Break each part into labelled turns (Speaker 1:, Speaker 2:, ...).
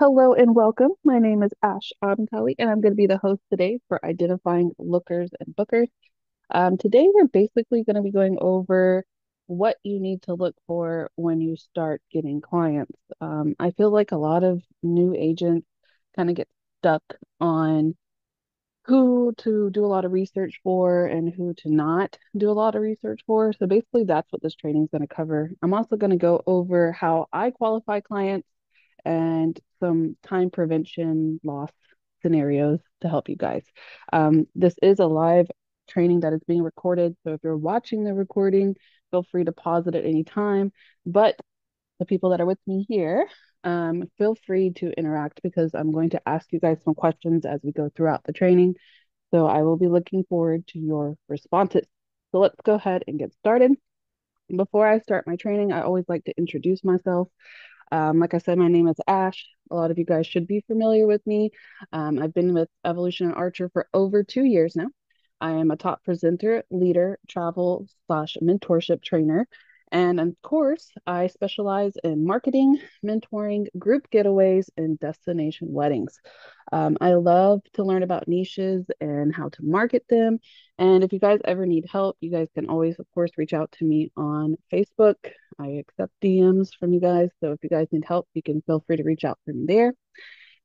Speaker 1: Hello and welcome. My name is Ash Abentali, and I'm going to be the host today for Identifying Lookers and Bookers. Today, we're basically going to be going over what you need to look for when you start getting clients. I feel like a lot of new agents kind of get stuck on who to do a lot of research for and who to not do a lot of research for. So basically, that's what this training is going to cover. I'm also going to go over how I qualify clients and some time prevention loss scenarios to help you guys. This is a live training that is being recorded. So if you're watching the recording, feel free to pause it at any time. But the people that are with me here, feel free to interact because I'm going to ask you guys some questions as we go throughout the training. So I will be looking forward to your responses. So let's go ahead and get started. Before I start my training, I always like to introduce myself. Like I said, my name is Ash. A lot of you guys should be familiar with me. I've been with Evolution and Archer for over 2 years now. I am a top presenter, leader, travel slash mentorship trainer. And of course, I specialize in marketing, mentoring, group getaways, and destination weddings. I love to learn about niches and how to market them. And if you guys ever need help, you guys can always, of course, reach out to me on Facebook. I accept DMs from you guys. So if you guys need help, you can feel free to reach out from there.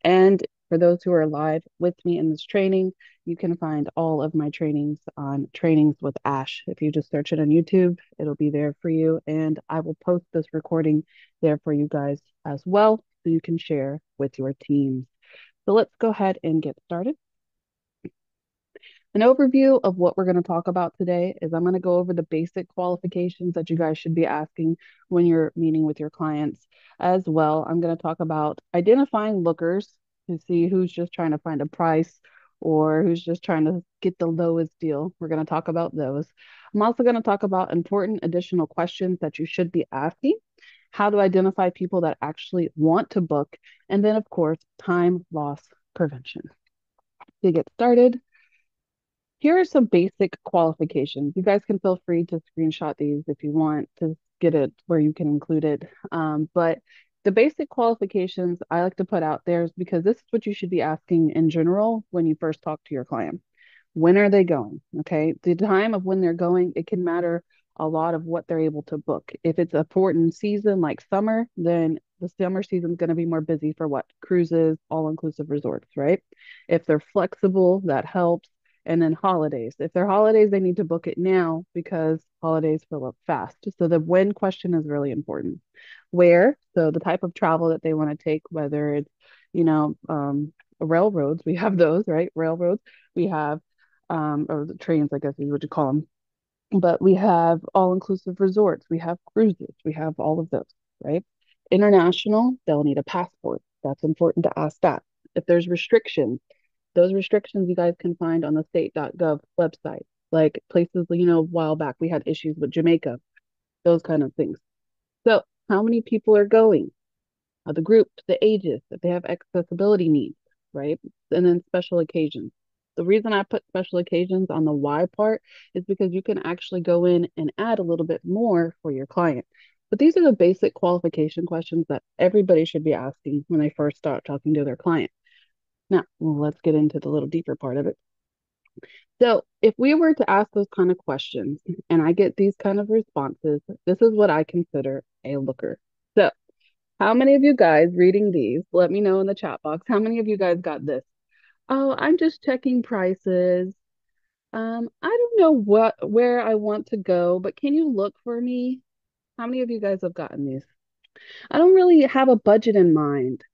Speaker 1: And for those who are live with me in this training, you can find all of my trainings on Trainings with Ash. If you just search it on YouTube, it'll be there for you. And I will post this recording there for you guys as well, so you can share with your teams. So let's go ahead and get started. An overview of what we're going to talk about today is I'm going to go over the basic qualifications that you guys should be asking when you're meeting with your clients. As well, I'm going to talk about identifying lookers to see who's just trying to find a price or who's just trying to get the lowest deal. We're going to talk about those. I'm also going to talk about important additional questions that you should be asking, how to identify people that actually want to book, and then, of course, time loss prevention. To get started, here are some basic qualifications. You guys can feel free to screenshot these if you want to get it where you can include it. But the basic qualifications I like to put out there is because this is what you should be asking in general when you first talk to your client. When are they going? Okay. The time of when they're going, it can matter a lot of what they're able to book. If it's a important season like summer, then the summer season is going to be more busy for what? Cruises, all inclusive resorts, right? If they're flexible, that helps. And then holidays. If they're holidays, they need to book it now because holidays fill up fast. So the when question is really important. Where, so the type of travel that they want to take, whether it's, you know, railroads, we have those, right? Railroads, we have, or the trains, I guess is what you call them. But we have all-inclusive resorts, we have cruises, we have all of those, right? International, they'll need a passport. That's important to ask that. If there's restrictions, those restrictions you guys can find on the state.gov website, like places, a while back we had issues with Jamaica, those kind of things. So, how many people are going? The group, the ages, if they have accessibility needs, right? And then special occasions. The reason I put special occasions on the why part is because you can actually go in and add a little bit more for your client. But these are the basic qualification questions that everybody should be asking when they first start talking to their client. Now, let's get into the little deeper part of it. So, if we were to ask those kind of questions and I get these kind of responses, this is what I consider a looker. So, how many of you guys reading these? Let me know in the chat box. How many of you guys got this? Oh, I'm just checking prices. I don't know where I want to go, but can you look for me? How many of you guys have gotten these? I don't really have a budget in mind.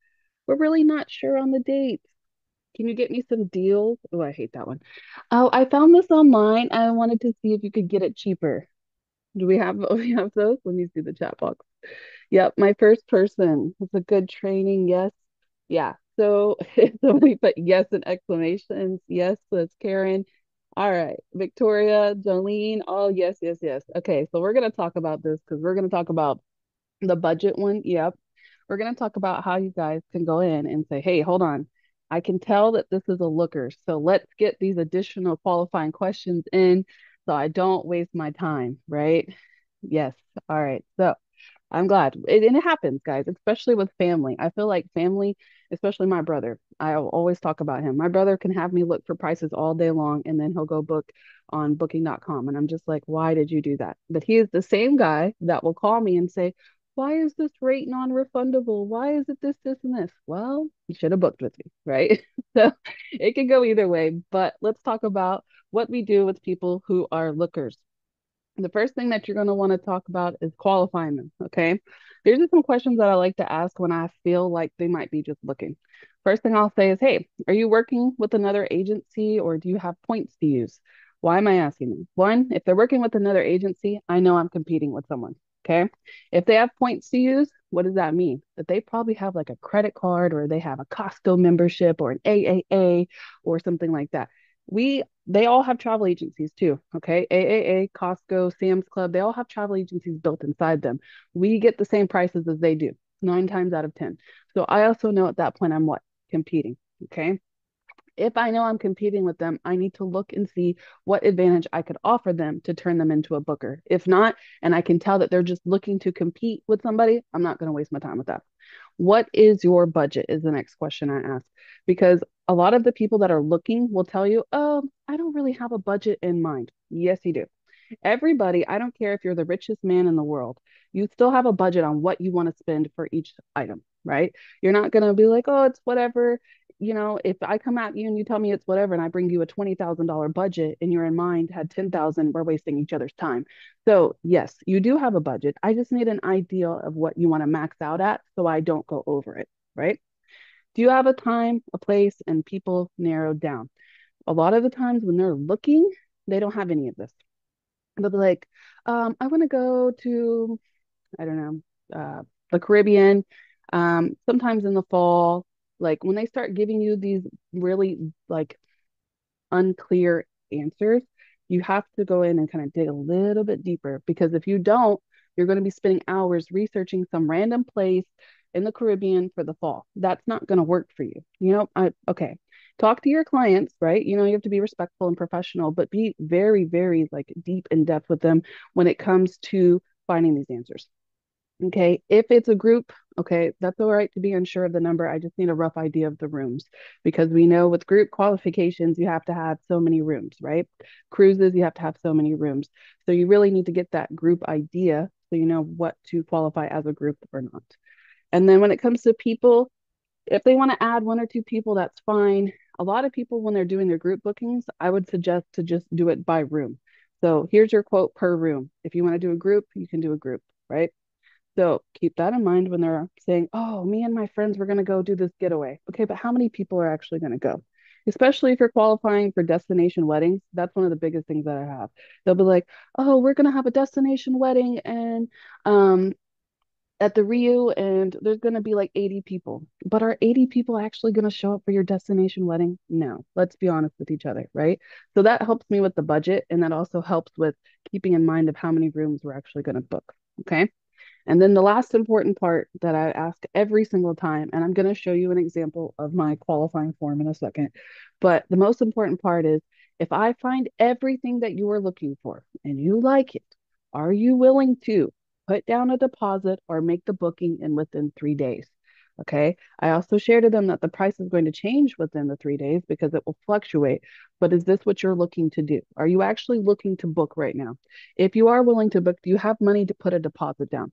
Speaker 1: We're really not sure on the dates. Can you get me some deals? Oh, I hate that one. Oh, I found this online. I wanted to see if you could get it cheaper. Do we have we have those? Let me see the chat box. Yep, my first person. It's a good training. Yes. Yeah. So somebody put yes and exclamations. Yes, that's Karen. All right. Victoria, Jolene. Oh, yes, yes, yes. Okay, so we're gonna talk about this because we're gonna talk about the budget one. Yep. We're going to talk about how you guys can go in and say, hey, hold on. I can tell that this is a looker. So let's get these additional qualifying questions in so I don't waste my time, right? Yes. All right. So I'm glad. And it happens, guys, especially with family. I feel like family, especially my brother, I always talk about him. My brother can have me look for prices all day long and then he'll go book on booking.com. And I'm just like, why did you do that? But he is the same guy that will call me and say, why is this rate non-refundable? Why is it this, this, and this? Well, you should have booked with me, right? So it can go either way. But let's talk about what we do with people who are lookers. The first thing that you're going to want to talk about is qualifying them. Okay. There's just some questions that I like to ask when I feel like they might be just looking. First thing I'll say is, hey, are you working with another agency or do you have points to use? Why am I asking them? One, if they're working with another agency, I know I'm competing with someone. Okay. If they have points to use, what does that mean? That they probably have like a credit card or they have a Costco membership or an AAA or something like that. They all have travel agencies too. Okay. AAA, Costco, Sam's Club, they all have travel agencies built inside them. We get the same prices as they do, 9 times out of 10. So I also know at that point I'm what? Competing. Okay. If I know I'm competing with them, I need to look and see what advantage I could offer them to turn them into a booker. If not, and I can tell that they're just looking to compete with somebody, I'm not going to waste my time with that. What is your budget? Is the next question I ask. Because a lot of the people that are looking will tell you, oh, I don't really have a budget in mind. Yes, you do. Everybody, I don't care if you're the richest man in the world, you still have a budget on what you want to spend for each item, right? You're not going to be like, oh, it's whatever. If I come at you and you tell me it's whatever and I bring you a $20,000 budget and you're in mind had 10,000, we're wasting each other's time. So, yes, you do have a budget. I just need an idea of what you want to max out at so I don't go over it, right? Do you have a time, a place, and people narrowed down? A lot of the times when they're looking, they don't have any of this. They'll be like, I want to go to, I don't know, the Caribbean, sometimes in the fall. Like when they start giving you these really like unclear answers, you have to go in and kind of dig a little bit deeper because if you don't, you're going to be spending hours researching some random place in the Caribbean for the fall. That's not going to work for you. Okay. Talk to your clients, right? You have to be respectful and professional, but be very, very like deep in depth with them when it comes to finding these answers. Okay, if it's a group, okay, that's all right to be unsure of the number. I just need a rough idea of the rooms because we know with group qualifications, you have to have so many rooms, right? Cruises, you have to have so many rooms. So you really need to get that group idea so you know what to qualify as a group or not. And then when it comes to people, if they want to add one or two people, that's fine. A lot of people, when they're doing their group bookings, I would suggest to just do it by room. So here's your quote per room. If you want to do a group, you can do a group, right? So keep that in mind when they're saying, oh, me and my friends, we're going to go do this getaway. Okay, but how many people are actually going to go? Especially if you're qualifying for destination weddings. That's one of the biggest things that I have. They'll be like, oh, we're going to have a destination wedding and um, at the Rio, and there's going to be like 80 people. But are 80 people actually going to show up for your destination wedding? No, let's be honest with each other, right? So that helps me with the budget. And that also helps with keeping in mind of how many rooms we're actually going to book. Okay. And then the last important part that I ask every single time, and I'm going to show you an example of my qualifying form in a second, but the most important part is if I find everything that you are looking for and you like it, are you willing to put down a deposit or make the booking in within 3 days? Okay. I also share to them that the price is going to change within the 3 days because it will fluctuate. But is this what you're looking to do? Are you actually looking to book right now? If you are willing to book, do you have money to put a deposit down?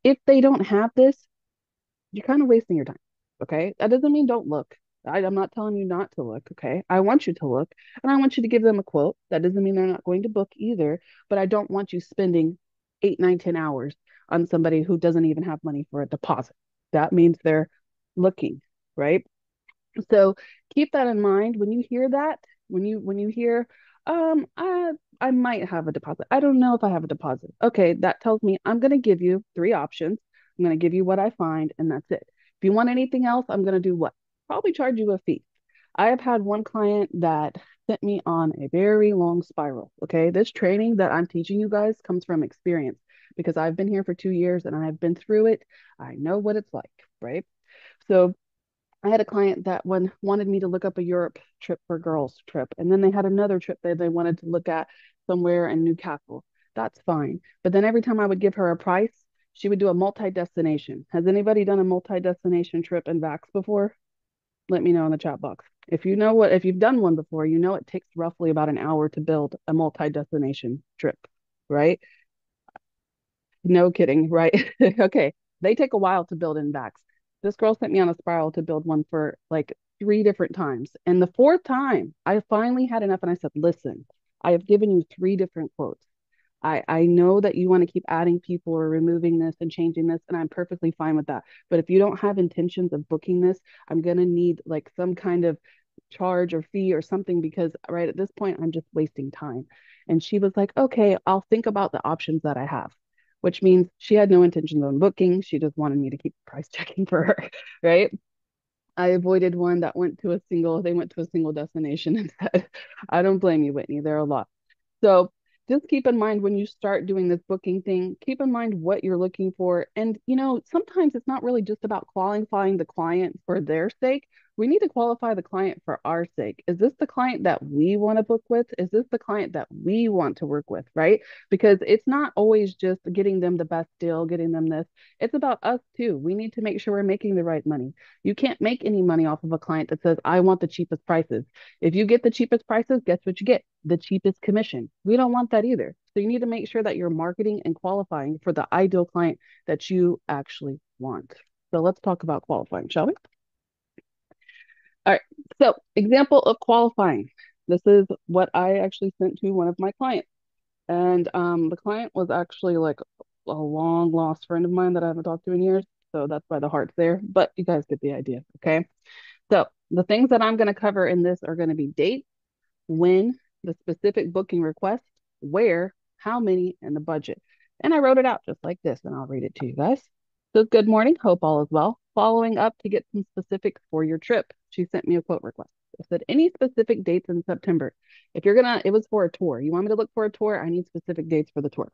Speaker 1: If they don't have this, you're kind of wasting your time. Okay. That doesn't mean don't look. I'm not telling you not to look. Okay. I want you to look and I want you to give them a quote. That doesn't mean they're not going to book either, but I don't want you spending 8, 9, 10 hours on somebody who doesn't even have money for a deposit. That means they're looking, right? So keep that in mind when you hear that, when you hear, I might have a deposit. I don't know if I have a deposit. Okay, that tells me I'm gonna give you three options. I'm gonna give you what I find, and that's it. If you want anything else, I'm gonna do what? Probably charge you a fee. I have had one client that sent me on a very long spiral. Okay, this training that I'm teaching you guys comes from experience because I've been here for 2 years and I've been through it. I know what it's like, right? So I had a client that one wanted me to look up a Europe trip for girls trip, and then they had another trip that they wanted to look at somewhere in Newcastle. That's fine. But then every time I would give her a price, She would do a multi-destination. Has anybody done a multi-destination trip in Vax before? Let me know in the chat box. If you know what, if you've done one before, you know it takes roughly about an hour to build a multi-destination trip, right? No kidding, right? Okay. They take a while to build in Vax. This girl sent me on a spiral to build one for like 3 different times. And the fourth time, I finally had enough and I said, listen, I have given you 3 different quotes. I know that you want to keep adding people or removing this and changing this, and I'm perfectly fine with that. But if you don't have intentions of booking this, I'm gonna need like some kind of charge or fee or something because right at this point I'm just wasting time. And she was like, okay, I'll think about the options that I have, which means she had no intentions on booking. She just wanted me to keep price checking for her, right? I avoided one that they went to a single destination instead. I don't blame you, Whitney. There are a lot. So just keep in mind when you start doing this booking thing, keep in mind what you're looking for. And, sometimes it's not really just about qualifying the client for their sake. We need to qualify the client for our sake. Is this the client that we want to book with? Is this the client that we want to work with? Right? Because it's not always just getting them the best deal, getting them this. It's about us too. We need to make sure we're making the right money. You can't make any money off of a client that says, I want the cheapest prices. If you get the cheapest prices, guess what you get? The cheapest commission. We don't want that either. So you need to make sure that you're marketing and qualifying for the ideal client that you actually want. So let's talk about qualifying, shall we? All right. So, example of qualifying. This is what I actually sent to one of my clients. And the client was actually like a long lost friend of mine that I haven't talked to in years. So that's why the heart's there. But you guys get the idea. Okay. So the things that I'm going to cover in this are going to be date, when, the specific booking request, where, how many, and the budget. And I wrote it out just like this, and I'll read it to you guys. So, good morning. Hope all is well. Following up to get some specifics for your trip. She sent me a quote request. I said, any specific dates in September? If you're gonna, it was for a tour. You want me to look for a tour? I need specific dates for the tour.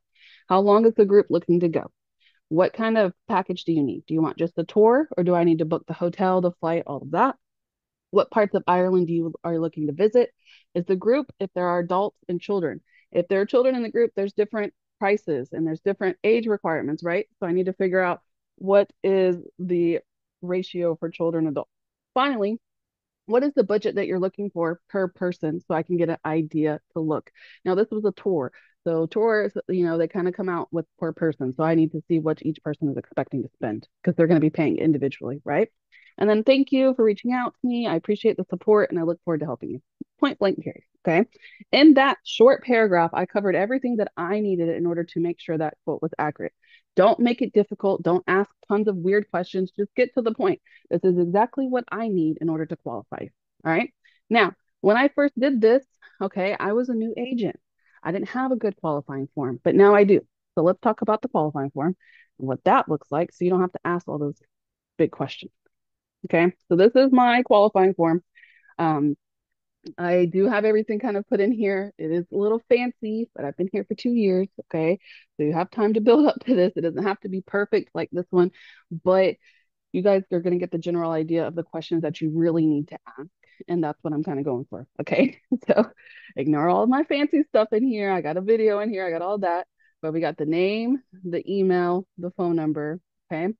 Speaker 1: How long is the group looking to go? What kind of package do you need? Do you want just the tour, or do I need to book the hotel, the flight, all of that? What parts of Ireland are you looking to visit? Is the group, if there are adults and children? If there are children in the group, there's different prices and there's different age requirements, right? So I need to figure out what is the ratio for children and adults. Finally, what is the budget that you're looking for per person so I can get an idea to look. Now, this was a tour. So tours, they kind of come out with per person. So I need to see what each person is expecting to spend because they're going to be paying individually, right? And then thank you for reaching out to me. I appreciate the support and I look forward to helping you. Point blank period. Okay. In that short paragraph, I covered everything that I needed in order to make sure that quote was accurate. Don't make it difficult. Don't ask tons of weird questions. Just get to the point. This is exactly what I need in order to qualify. All right. Now, when I first did this, okay, I was a new agent. I didn't have a good qualifying form, but now I do. So let's talk about the qualifying form and what that looks like so you don't have to ask all those big questions. Okay. So this is my qualifying form. Um, I do have everything kind of put in here. It is a little fancy, but I've been here for 2 years. Okay. So you have time to build up to this. It doesn't have to be perfect like this one, but you guys are going to get the general idea of the questions that you really need to ask. And that's what I'm kind of going for. Okay. So ignore all of my fancy stuff in here. I got a video in here. I got all that. But we got the name, the email, the phone number. Okay.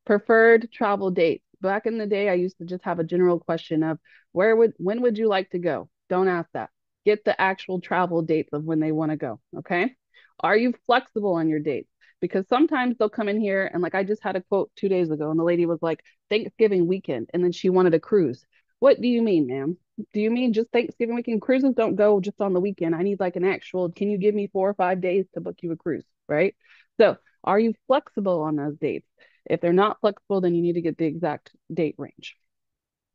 Speaker 1: Preferred travel dates. Back in the day, I used to just have a general question of when would you like to go? Don't ask that. Get the actual travel dates of when they want to go. Okay. Are you flexible on your dates? Because sometimes they'll come in here and like I just had a quote 2 days ago and the lady was like Thanksgiving weekend and then she wanted a cruise. What do you mean, ma'am? Do you mean just Thanksgiving weekend? Cruises don't go just on the weekend. I need like an actual, can you give me 4 or 5 days to book you a cruise? Right. So are you flexible on those dates? If they're not flexible, then you need to get the exact date range.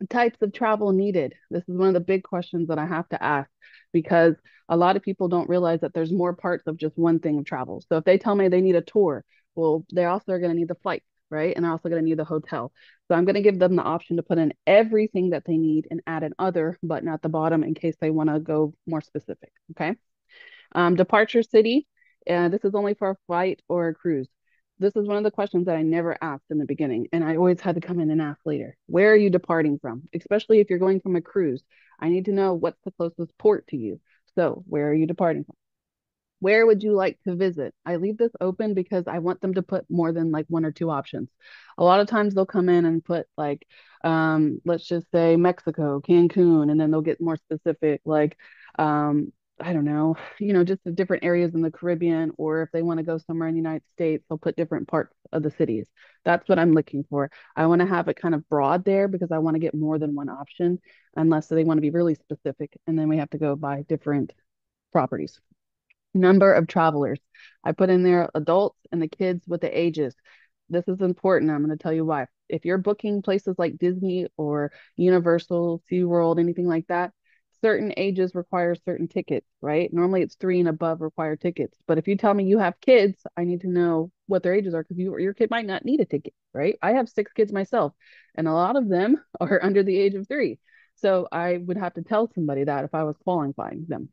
Speaker 1: Types of travel needed. This is one of the big questions that I have to ask because a lot of people don't realize that there's more parts of just one thing of travel. So if they tell me they need a tour, well, they also are going to need the flight, right? And they're also going to need the hotel. So I'm going to give them the option to put in everything that they need and add an other button at the bottom in case they want to go more specific. Okay. Departure city. This is only for a flight or a cruise. This is one of the questions that I never asked in the beginning, and I always had to come in and ask later. Where are you departing from? Especially if you're going from a cruise. I need to know what's the closest port to you. So, where are you departing from? Where would you like to visit? I leave this open because I want them to put more than like one or two options. A lot of times they'll come in and put like, let's just say Mexico, Cancun, and then they'll get more specific, like, I don't know, just the different areas in the Caribbean, or if they want to go somewhere in the United States, they'll put different parts of the cities. That's what I'm looking for. I want to have it kind of broad there because I want to get more than one option, unless they want to be really specific, and then we have to go by different properties. Number of travelers. I put in there adults and the kids with the ages. This is important. I'm going to tell you why. If you're booking places like Disney or Universal, SeaWorld, anything like that, certain ages require certain tickets, right? Normally it's three and above require tickets. But if you tell me you have kids, I need to know what their ages are because your kid might not need a ticket, right? I have six kids myself, and a lot of them are under the age of three. So I would have to tell somebody that if I was qualifying them.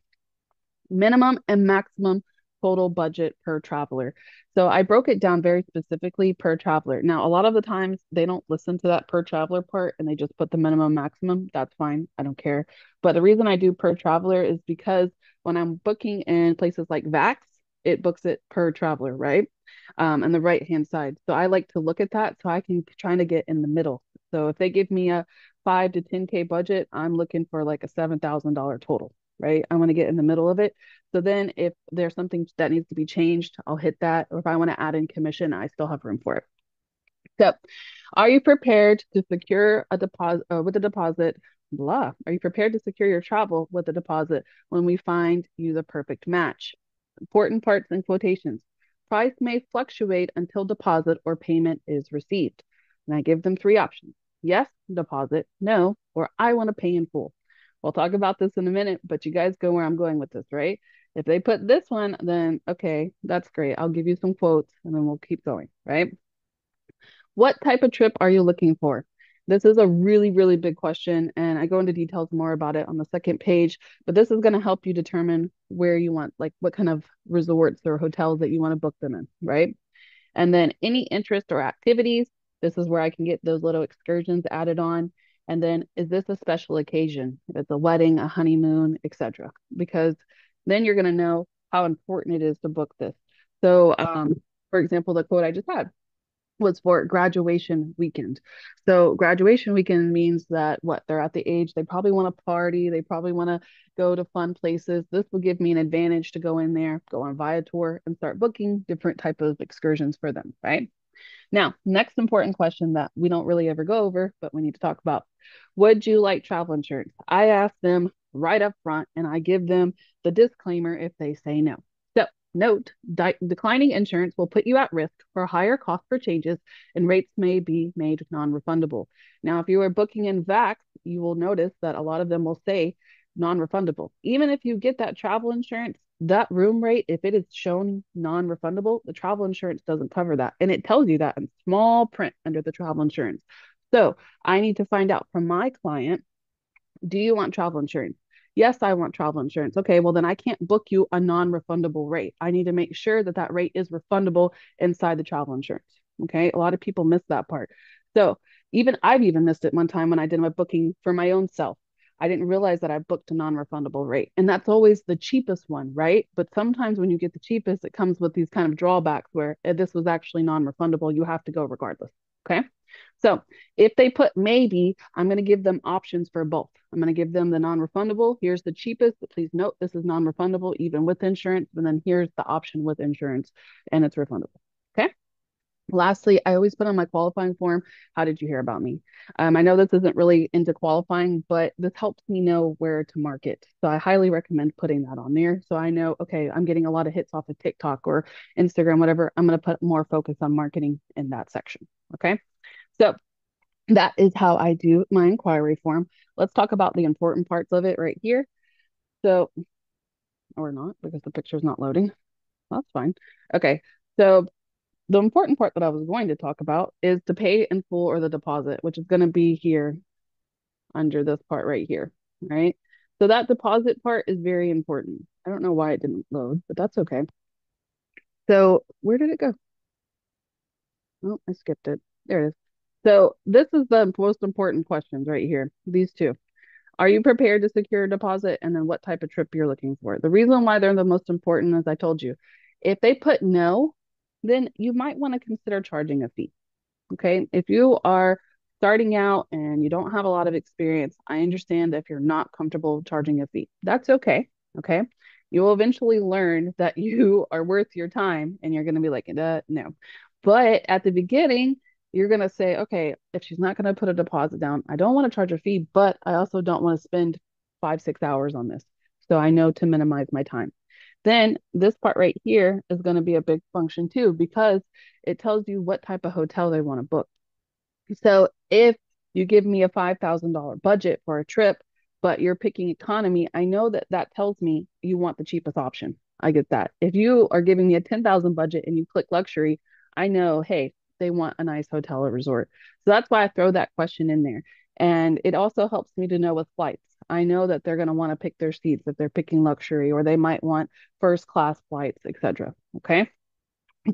Speaker 1: Minimum and maximum total budget per traveler. So I broke it down very specifically per traveler. Now, a lot of the times they don't listen to that per traveler part and they just put the minimum maximum. That's fine. I don't care. But the reason I do per traveler is because when I'm booking in places like Vax, it books it per traveler, right? And the right hand side. So I like to look at that so I can try to get in the middle. So if they give me a 5 to 10K budget, I'm looking for like a $7,000 total, right? I want to get in the middle of it. So then if there's something that needs to be changed, I'll hit that. Or if I want to add in commission, I still have room for it. So are you prepared to secure a deposit with a deposit? Blah. Are you prepared to secure your travel with a deposit when we find you the perfect match? Important parts and quotations. Price may fluctuate until deposit or payment is received. And I give them three options. Yes, deposit, no, or I want to pay in full. We'll talk about this in a minute, but you guys go where I'm going with this, right? If they put this one, then okay, that's great. I'll give you some quotes and then we'll keep going, right? What type of trip are you looking for? This is a really, really big question, and I go into details more about it on the second page. But this is going to help you determine where you want, like what kind of resorts or hotels that you want to book them in, right? And then any interest or activities. This is where I can get those little excursions added on. And then is this a special occasion? If it's a wedding, a honeymoon, etc. Because then you're going to know how important it is to book this. So, for example, the quote I just had was for graduation weekend. So graduation weekend means that what they're at the age they probably want to party, they probably want to go to fun places. This will give me an advantage to go in there, go on Viator and start booking different type of excursions for them, right? Now, next important question that we don't really ever go over, but we need to talk about. Would you like travel insurance? I ask them right up front and I give them the disclaimer if they say no. So, note, declining insurance will put you at risk for higher cost for changes and rates may be made non-refundable. Now, if you are booking in Vax, you will notice that a lot of them will say non-refundable. Even if you get that travel insurance, that room rate, if it is shown non-refundable, the travel insurance doesn't cover that. And it tells you that in small print under the travel insurance. So I need to find out from my client, do you want travel insurance? Yes, I want travel insurance. Okay, well, then I can't book you a non-refundable rate. I need to make sure that that rate is refundable inside the travel insurance. Okay, a lot of people miss that part. So I've even missed it one time when I did my booking for my own self. I didn't realize that I booked a non-refundable rate. And that's always the cheapest one, right? But sometimes when you get the cheapest, it comes with these kind of drawbacks where this was actually non-refundable. You have to go regardless. Okay. So if they put maybe, I'm going to give them options for both. I'm going to give them the non-refundable. Here's the cheapest, but please note this is non-refundable even with insurance. And then here's the option with insurance and it's refundable. Okay. Lastly, I always put on my qualifying form, how did you hear about me? I know this isn't really into qualifying, but this helps me know where to market. So I highly recommend putting that on there. So I know, okay, I'm getting a lot of hits off of TikTok or Instagram, whatever. I'm going to put more focus on marketing in that section. Okay. So that is how I do my inquiry form. Let's talk about the important parts of it right here. So, or not, because the picture's not loading. That's fine. Okay. So the important part that I was going to talk about is to pay in full or the deposit, which is going to be here under this part right here, right? So that deposit part is very important. I don't know why it didn't load, but that's okay. So where did it go? Oh, I skipped it. There it is. So this is the most important questions right here. These two. Are you prepared to secure a deposit? And then what type of trip you're looking for. The reason why they're the most important, as I told you, if they put no, then you might want to consider charging a fee. Okay. If you are starting out and you don't have a lot of experience, I understand if you're not comfortable charging a fee. That's okay. Okay. You will eventually learn that you are worth your time and you're going to be like, no. But at the beginning, you're going to say, okay, if she's not going to put a deposit down, I don't want to charge a fee, but I also don't want to spend 5, 6 hours on this. So I know to minimize my time. Then this part right here is going to be a big function too, because it tells you what type of hotel they want to book. So if you give me a $5,000 budget for a trip, but you're picking economy, I know that that tells me you want the cheapest option. I get that. If you are giving me a 10,000 budget and you click luxury, I know, hey, they want a nice hotel or resort. So that's why I throw that question in there. And it also helps me to know with flights. I know that they're going to want to pick their seats if they're picking luxury, or they might want first class flights, etc. Okay.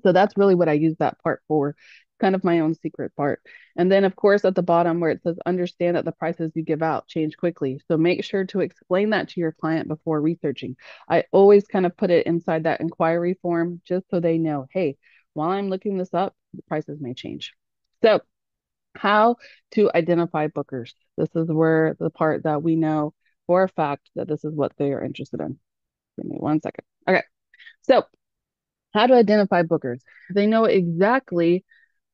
Speaker 1: So that's really what I use that part for, kind of my own secret part. And then, of course, at the bottom where it says, understand that the prices you give out change quickly. So make sure to explain that to your client before researching. I always kind of put it inside that inquiry form just so they know, hey, while I'm looking this up, the prices may change. So, how to identify bookers. This is where the part that we know for a fact that this is what they are interested in. Give me 1 second. Okay. So, how to identify bookers. They know exactly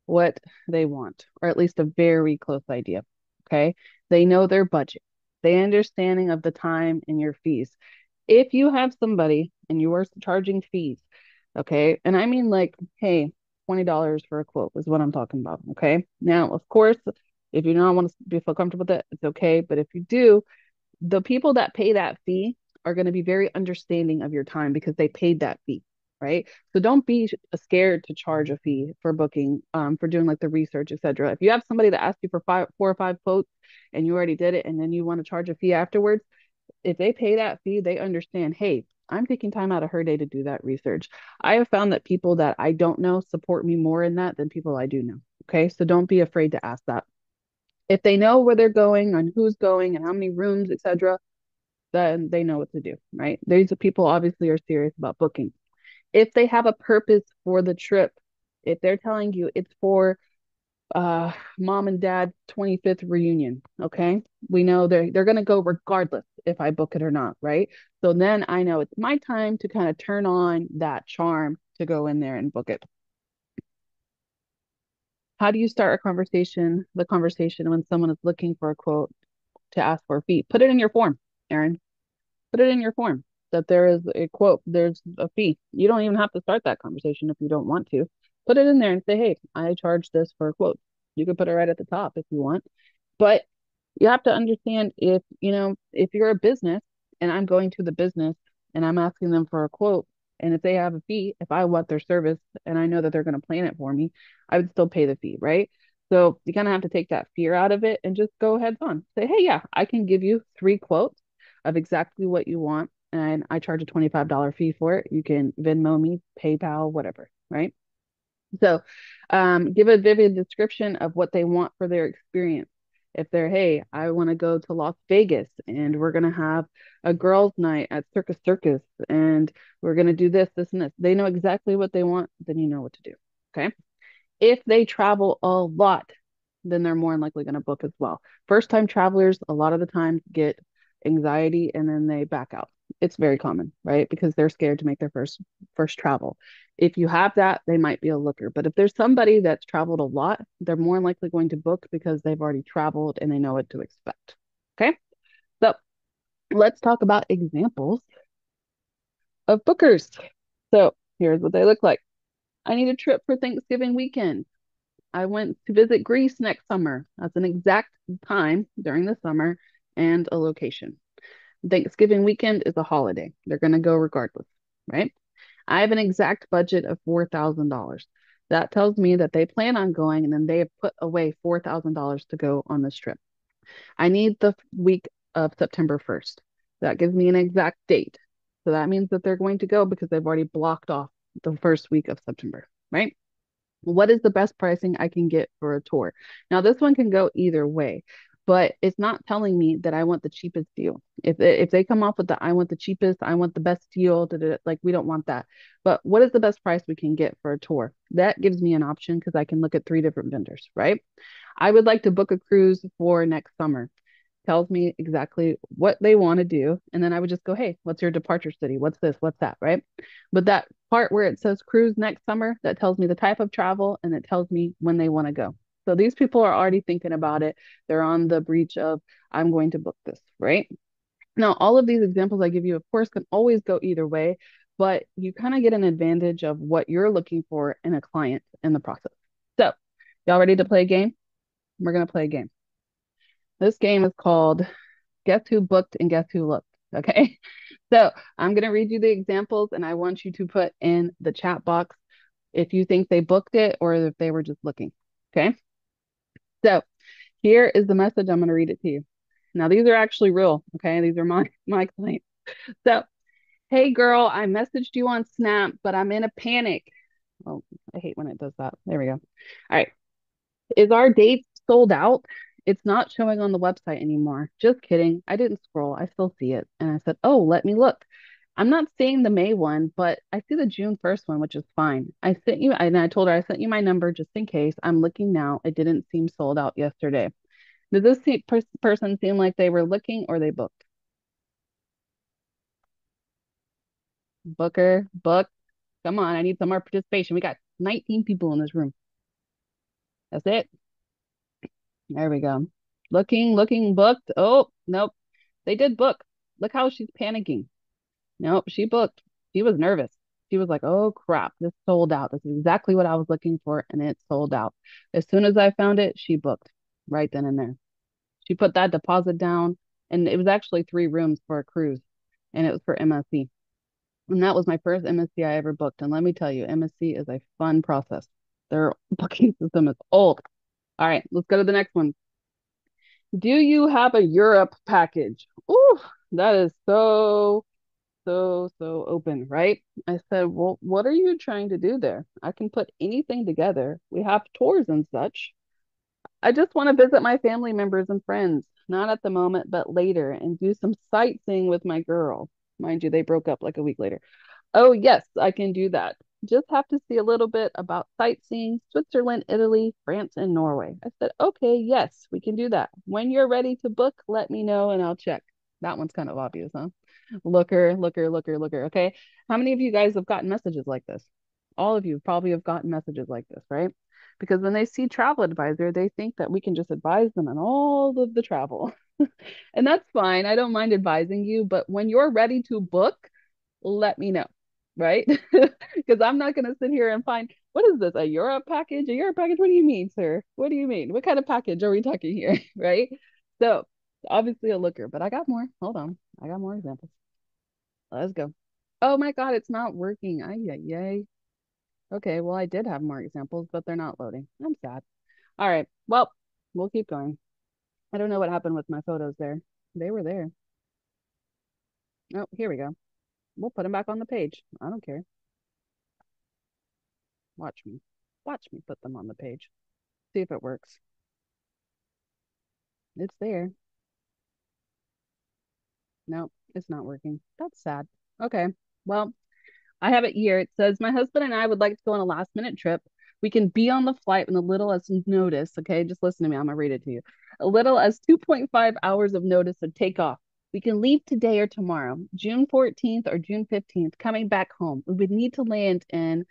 Speaker 1: what they want, or at least a very close idea. Okay. They know their budget, they understanding of the time and your fees. If you have somebody and you are charging fees, okay, and I mean like, hey, $20 for a quote is what I'm talking about. Okay. Now, of course, if you don't want to feel comfortable with it, it's okay. But if you do, the people that pay that fee are going to be very understanding of your time because they paid that fee, right? So don't be scared to charge a fee for booking, for doing like the research, etc. If you have somebody that asks you for 4 or 5 quotes and you already did it, and then you want to charge a fee afterwards, if they pay that fee, they understand, hey, I'm taking time out of her day to do that research. I have found that people that I don't know support me more in that than people I do know. Okay. So don't be afraid to ask that. If they know where they're going and who's going and how many rooms, etc., then they know what to do, right? These people obviously are serious about booking. If they have a purpose for the trip, if they're telling you it's for mom and dad's 25th reunion, okay? We know they're gonna go regardless if I book it or not, right? So then I know it's my time to kind of turn on that charm to go in there and book it. How do you start the conversation when someone is looking for a quote to ask for a fee? Put it in your form, Erin. Put it in your form that there is a quote, there's a fee. You don't even have to start that conversation if you don't want to. Put it in there and say, hey, I charge this for a quote. You can put it right at the top if you want. But you have to understand, if you're a business and I'm going to the business and I'm asking them for a quote, and if they have a fee, if I want their service and I know that they're going to plan it for me, I would still pay the fee, right? So you kind of have to take that fear out of it and just go heads on. Say, hey, yeah, I can give you 3 quotes of exactly what you want. And I charge a $25 fee for it. You can Venmo me, PayPal, whatever, right? So give a vivid description of what they want for their experience. If they're, hey, I want to go to Las Vegas and we're going to have a girls' night at Circus Circus and we're going to do this, this, and this. They know exactly what they want, then you know what to do. Okay. If they travel a lot, then they're more than likely going to book as well. First time travelers, a lot of the times get anxiety and then they back out. It's very common, right? Because they're scared to make their first travel. If you have that, they might be a looker. But if there's somebody that's traveled a lot, they're more likely going to book because they've already traveled and they know what to expect. Okay. So let's talk about examples of bookers. So here's what they look like. I need a trip for Thanksgiving weekend. I went to visit Greece next summer. That's an exact time during the summer and a location. Thanksgiving weekend is a holiday. They're going to go regardless, right? I have an exact budget of $4,000. That tells me that they plan on going and then they have put away $4,000 to go on this trip. I need the week of September 1st. That gives me an exact date. So that means that they're going to go because they've already blocked off the first week of September, right? What is the best pricing I can get for a tour? Now, this one can go either way, but it's not telling me that I want the cheapest deal. If they come off with the I want the cheapest, I want the best deal, da, da, da, like we don't want that. But what is the best price we can get for a tour? That gives me an option because I can look at three different vendors, right? I would like to book a cruise for next summer. Tells me exactly what they want to do. And then I would just go, hey, what's your departure city? What's this? What's that? Right. But that part where it says cruise next summer, that tells me the type of travel and it tells me when they want to go. So these people are already thinking about it. They're on the breach of, I'm going to book this, right? Now, all of these examples I give you, of course, can always go either way, but you kind of get an advantage of what you're looking for in a client in the process. So, y'all ready to play a game? We're going to play a game. This game is called Guess Who Booked and Guess Who Looked. Okay. So I'm going to read you the examples and I want you to put in the chat box if you think they booked it or if they were just looking. Okay. So here is the message. I'm going to read it to you. Now, these are actually real. Okay. These are my clients. So, hey, girl, I messaged you on Snap, but I'm in a panic. Oh, I hate when it does that. There we go. All right. Is our date sold out? It's not showing on the website anymore. Just kidding. I didn't scroll. I still see it. And I said, oh, let me look. I'm not seeing the May one, but I see the June 1st one, which is fine. I sent you, and I told her I sent you my number just in case. I'm looking now. It didn't seem sold out yesterday. Does this person seem like they were looking or they booked? Booker, book. Come on. I need some more participation. We got 19 people in this room. That's it. There we go. Looking, booked. Oh, nope. They did book. Look how she's panicking. Nope, she booked. She was nervous. She was like, oh crap, this sold out. This is exactly what I was looking for, and it sold out. As soon as I found it, she booked right then and there. She put that deposit down, and it was actually 3 rooms for a cruise, and it was for MSC. And that was my first MSC I ever booked. And let me tell you, MSC is a fun process. Their booking system is old. All right, let's go to the next one. Do you have a Europe package? Ooh, that is so open, right? I said, well, what are you trying to do there? I can put anything together. We have tours and such. I just want to visit my family members and friends, not at the moment, but later, and do some sightseeing with my girl. Mind you, they broke up like a week later. Oh, yes, I can do that. Just have to see a little bit about sightseeing, Switzerland, Italy, France, and Norway. I said, okay, yes, we can do that. When you're ready to book, let me know and I'll check. That one's kind of obvious, huh? Looker. Okay. How many of you guys have gotten messages like this? All of you probably have gotten messages like this, right? Because when they see travel advisor, they think that we can just advise them on all of the travel. And that's fine. I don't mind advising you, but when you're ready to book, let me know, right? Because I'm not going to sit here and find what is this, a Europe package? A Europe package? What do you mean, sir? What do you mean? What kind of package are we talking here, right? So obviously a looker, but I got more. Hold on. I got more examples. Let's go. Oh my God, it's not working. Ay, yay. Okay, well, I did have more examples, but they're not loading. I'm sad. All right. Well, we'll keep going. I don't know what happened with my photos there. They were there. Oh, here we go. We'll put them back on the page. I don't care. Watch me. Watch me put them on the page. See if it works. It's there. Nope, it's not working. That's sad. Okay. Well, I have it here. It says, my husband and I would like to go on a last minute trip. We can be on the flight in a little as notice. Okay. Just listen to me. I'm going to read it to you. A little as 2.5 hours of notice of takeoff. We can leave today or tomorrow, June 14th or June 15th, coming back home. We would need to land in,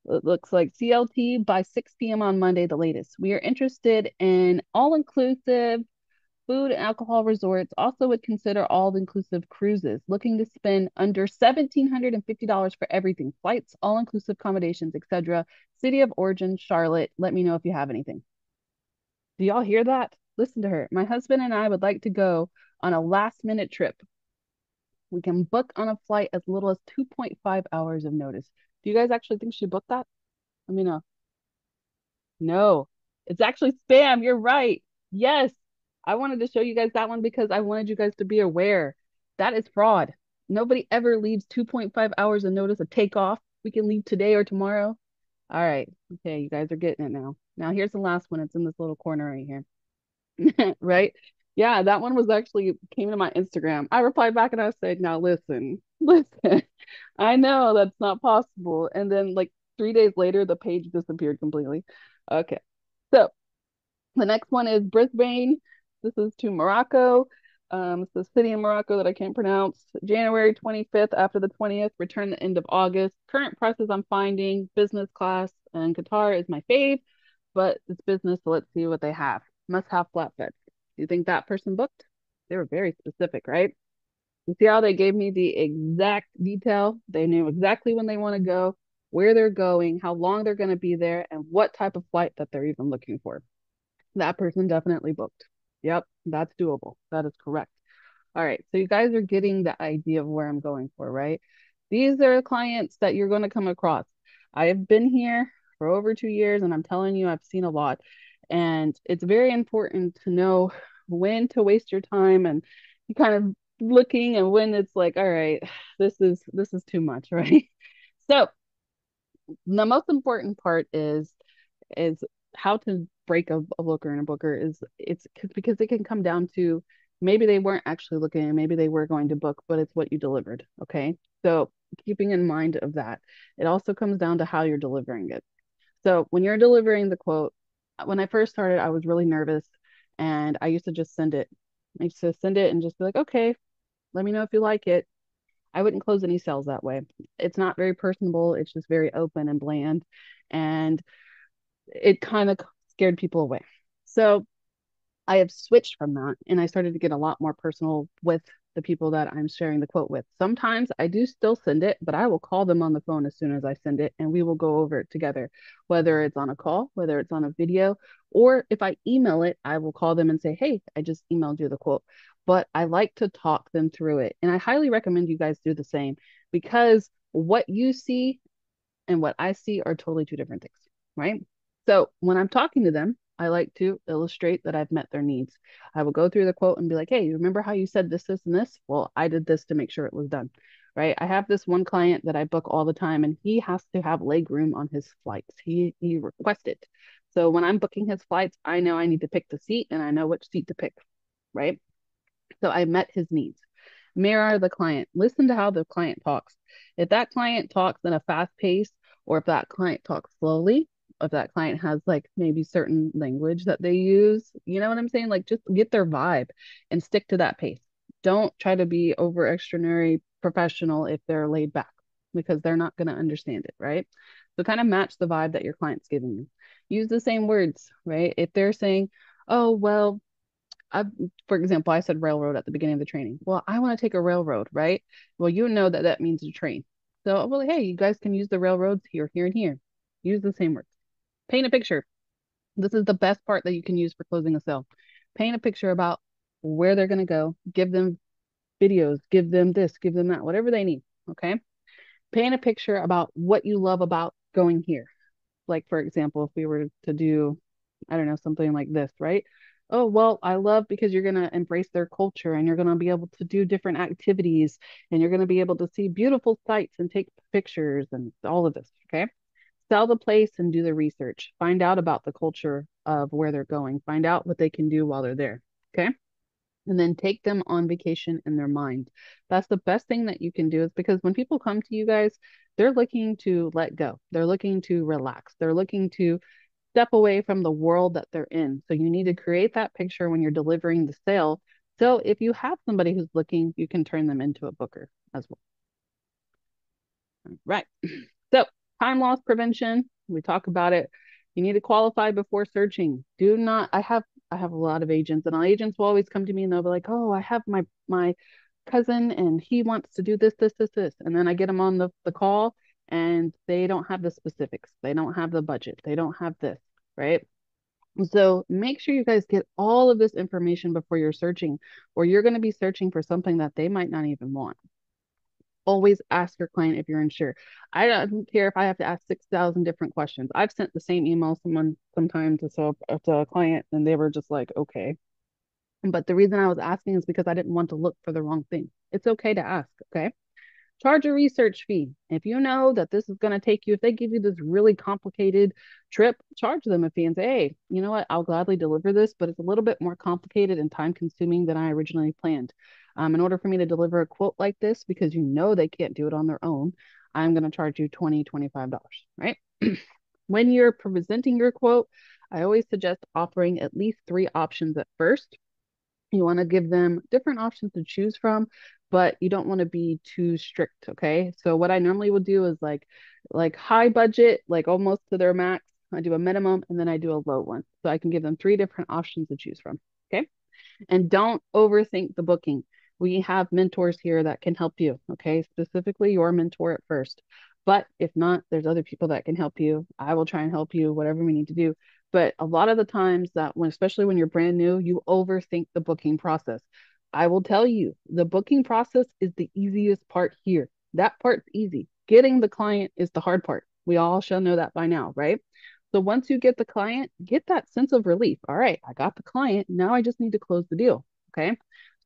Speaker 1: it looks like CLT by 6 p.m. on Monday, the latest. We are interested in all inclusive food and alcohol resorts. Also would consider all-inclusive cruises, looking to spend under $1,750 for everything, flights, all-inclusive accommodations, etc. City of origin, Charlotte. Let me know if you have anything. Do y'all hear that? Listen to her. My husband and I would like to go on a last-minute trip. We can book on a flight as little as 2.5 hours of notice. Do you guys actually think she booked that? Let me know. No, it's actually spam. You're right. Yes. I wanted to show you guys that one because I wanted you guys to be aware. That is fraud. Nobody ever leaves 2.5 hours of notice of takeoff. We can leave today or tomorrow. All right. Okay, you guys are getting it now. Now here's the last one. It's in this little corner right here. Right? Yeah, that one was actually came to my Instagram. I replied back and I said, now listen, listen, I know that's not possible. And then like 3 days later, the page disappeared completely. Okay. So the next one is Brisbane. This is to Morocco. It's the city in Morocco that I can't pronounce. January 25th after the 20th, return the end of August. Current prices I'm finding, business class and Qatar is my fave, but it's business, so let's see what they have. Must have flatbed. Do you think that person booked? They were very specific, right? You see how they gave me the exact detail? They knew exactly when they want to go, where they're going, how long they're going to be there, and what type of flight that they're even looking for. That person definitely booked. Yep, that's doable. That is correct. All right, so you guys are getting the idea of where I'm going for, right? These are clients that you're going to come across. I have been here for over 2 years, and I'm telling you, I've seen a lot. And it's very important to know when to waste your time and you kind of looking and when it's like, all right, this is too much, right? So the most important part is how to break a looker and a booker is it's because it can come down to maybe they weren't actually looking and maybe they were going to book, but it's what you delivered. Okay. So keeping in mind of that, it also comes down to how you're delivering it. So when you're delivering the quote, when I first started, I was really nervous and I used to just send it. I used to send it and just be like, okay, let me know if you like it. I wouldn't close any sales that way. It's not very personable. It's just very open and bland. And it kind of scared people away. So I have switched from that and I started to get a lot more personal with the people that I'm sharing the quote with. Sometimes I do still send it, but I will call them on the phone as soon as I send it and we will go over it together, whether it's on a call, whether it's on a video, or if I email it, I will call them and say, hey, I just emailed you the quote. But I like to talk them through it. And I highly recommend you guys do the same because what you see and what I see are totally two different things, right? So when I'm talking to them, I like to illustrate that I've met their needs. I will go through the quote and be like, hey, you remember how you said this, this, and this? Well, I did this to make sure it was done, right? I have this one client that I book all the time, and he has to have leg room on his flights. He requested. So when I'm booking his flights, I know I need to pick the seat and I know which seat to pick, right? So I met his needs. Mirror the client. Listen to how the client talks. If that client talks in a fast pace, or if that client talks slowly, if that client has like maybe certain language that they use, you know what I'm saying? Like just get their vibe and stick to that pace. Don't try to be over extraordinary professional if they're laid back because they're not going to understand it, right? So kind of match the vibe that your client's giving you. Use the same words, right? If they're saying, oh, well, I, for example, I said railroad at the beginning of the training. Well, I want to take a railroad, right? Well, you know that that means a train. So, well, hey, you guys can use the railroads here, here, and here. Use the same words. Paint a picture. This is the best part that you can use for closing a sale. Paint a picture about where they're going to go. Give them videos. Give them this. Give them that. Whatever they need. Okay. Paint a picture about what you love about going here. Like, for example, if we were to do, I don't know, something like this, right? Oh, well, I love because you're going to embrace their culture and you're going to be able to do different activities and you're going to be able to see beautiful sights and take pictures and all of this. Okay. Sell the place and do the research. Find out about the culture of where they're going. Find out what they can do while they're there. Okay. And then take them on vacation in their mind. That's the best thing that you can do is because when people come to you guys, they're looking to let go. They're looking to relax. They're looking to step away from the world that they're in. So you need to create that picture when you're delivering the sale. So if you have somebody who's looking, you can turn them into a booker as well. Right. So time loss prevention, we talk about it. You need to qualify before searching. Do not, I have a lot of agents and agents will always come to me and they'll be like, oh, I have my cousin and he wants to do this, this, this, this. And then I get them on the call and they don't have the specifics. They don't have the budget. They don't have this, right? So make sure you guys get all of this information before you're searching, or you're going to be searching for something that they might not even want. Always ask your client if you're unsure. I don't care if I have to ask 6,000 different questions. I've sent the same email someone sometimes to a client and they were just like, okay. But the reason I was asking is because I didn't want to look for the wrong thing. It's okay to ask, okay? charge a research fee. If you know that this is going to take you, if they give you this really complicated trip, charge them a fee and say, hey, you know what? I'll gladly deliver this, but it's a little bit more complicated and time consuming than I originally planned. In order for me to deliver a quote like this, because you know they can't do it on their own, I'm going to charge you $20, $25, right? When you're presenting your quote, I always suggest offering at least three options at first. You want to give them different options to choose from, but you don't want to be too strict, okay? So what I normally would do is like high budget, like almost to their max. I do a minimum and then I do a low one. So I can give them three different options to choose from. Okay. And don't overthink the booking. We have mentors here that can help you, okay? Specifically your mentor at first. But if not, there's other people that can help you. I will try and help you, whatever we need to do. But a lot of the times that when, especially when you're brand new, you overthink the booking process. I will tell you, the booking process is the easiest part here. That part's easy. Getting the client is the hard part. We all shall know that by now, right? So once you get the client, get that sense of relief. All right, I got the client. Now I just need to close the deal. Okay.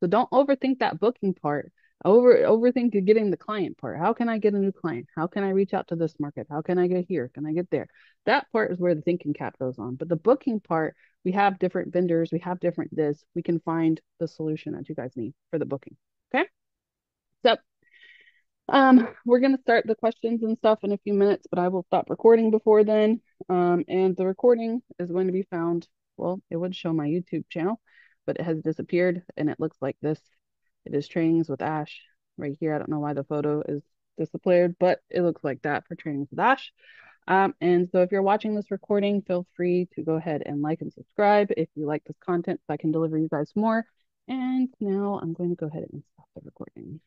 Speaker 1: So don't overthink that booking part. Overthink getting the client part. How can I get a new client? How can I reach out to this market? How can I get here? Can I get there? That part is where the thinking cap goes on. But the booking part, we have different vendors, we have different this. We can find the solution that you guys need for the booking. Okay. So we're going to start the questions and stuff in a few minutes, but I will stop recording before then. And the recording is going to be found, well, it would show my YouTube channel, but it has disappeared and it looks like this. It is Trainings with Ash right here. I don't know why the photo is disappeared, but it looks like that for Trainings with Ash. And so if you're watching this recording, feel free to go ahead and like and subscribe if you like this content so I can deliver you guys more. And now I'm going to go ahead and stop the recording.